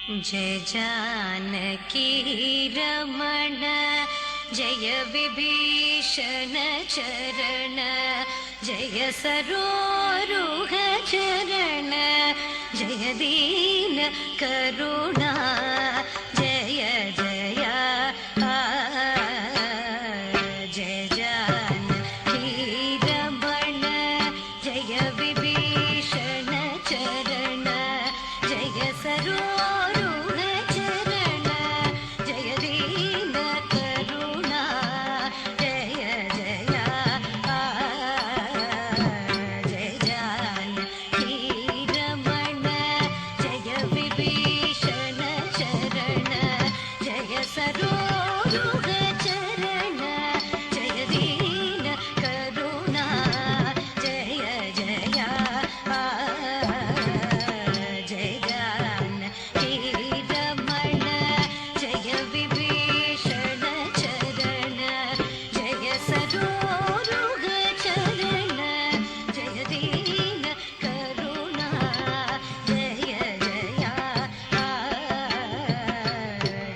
जय जानकी रमण जय विभीषण चरण जय सरोरुह चरण जय दीन करुणा जय जय जय जानकी रमण जय विभीषण चरण जय सरोरुह चरण जय दीन करुणा जय जय जय जानकी रमण जय विभीषण चरण जय सरोरुह चरण जय दीन करुणा जय जय जय जानकी रमण जय विभीषण चरण जय सरोरुह चरण जय दीन करुणा जय जय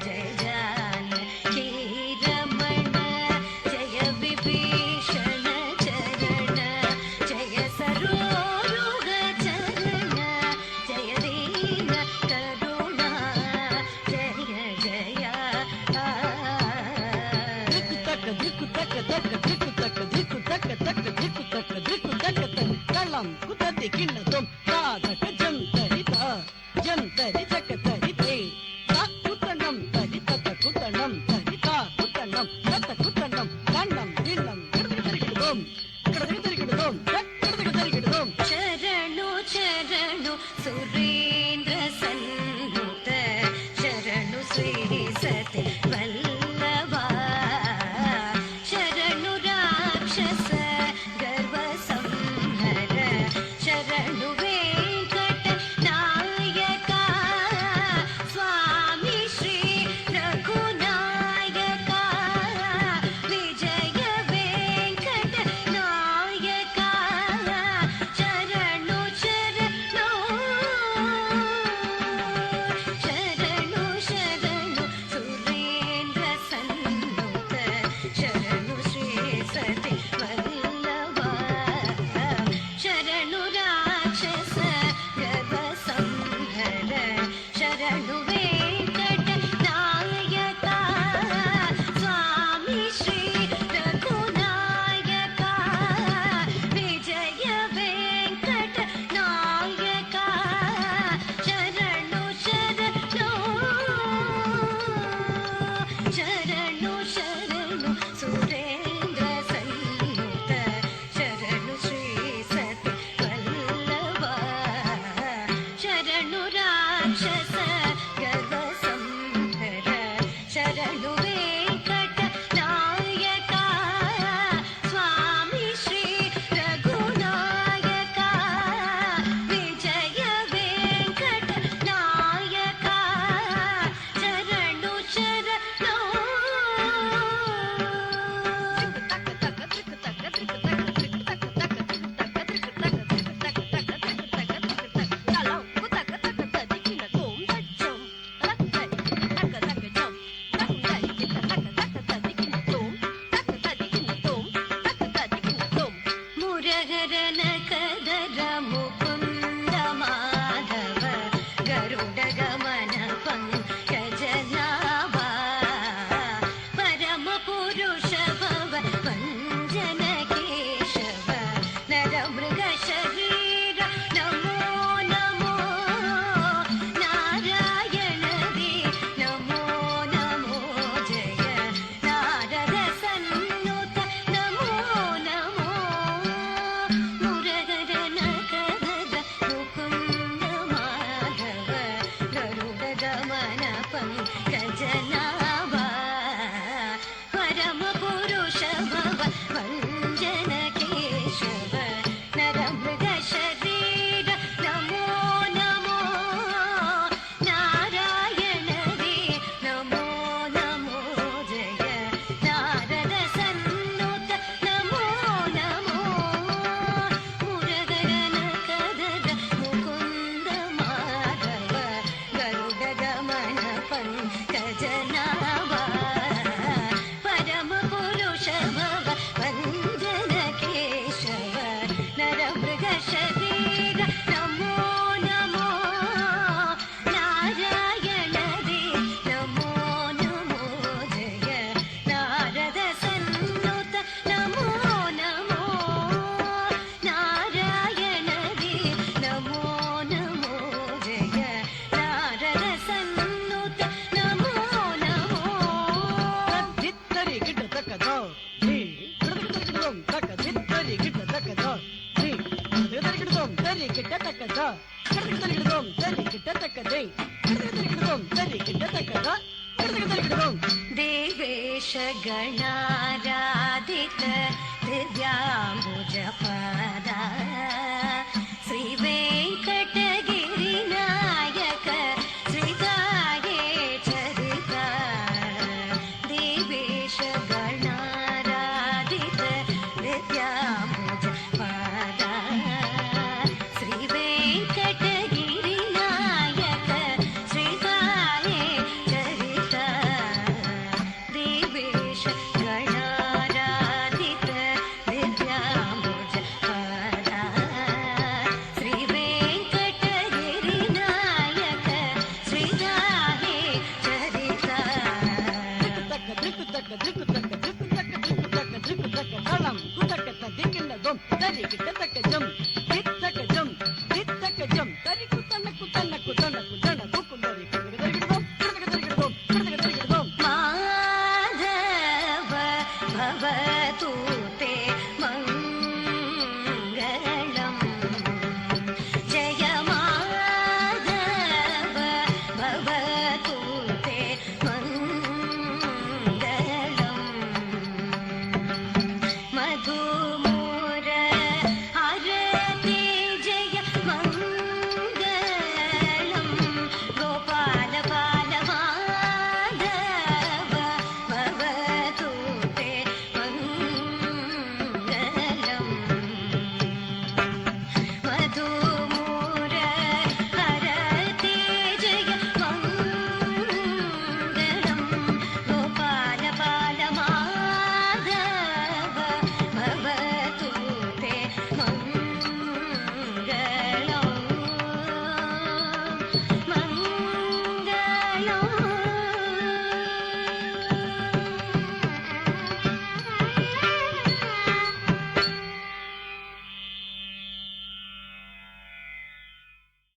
जय जानकी रमण जय विभीषण चरण जय सरोरुह चरण जय दीन करुणा जय जय कलम कुतति किन्नतुम साधक जंतरिता जंतरि जकतरिते कुतनम तरि तत कुतनम तरिता कुतनम तत कुतनम कन्नम दिन्नम गिडगिडगिडोम गिडगिडगिडोम गिडगिडगिडोम शरणु शरणु सुरेंद्र सन्नुत शरणु श्री सति वल्लभा शरणु राक्षस गर्व संहर शरणु वेंकट नायका తరిగిడదోం తరిగిట తక్కద తరిగిడదోం తరిగిట తక్కదే తరిగిడదోం తరిగిట తక్కద తరిగిడదోం देवेश गणाराधित दिव्याम्बुजपद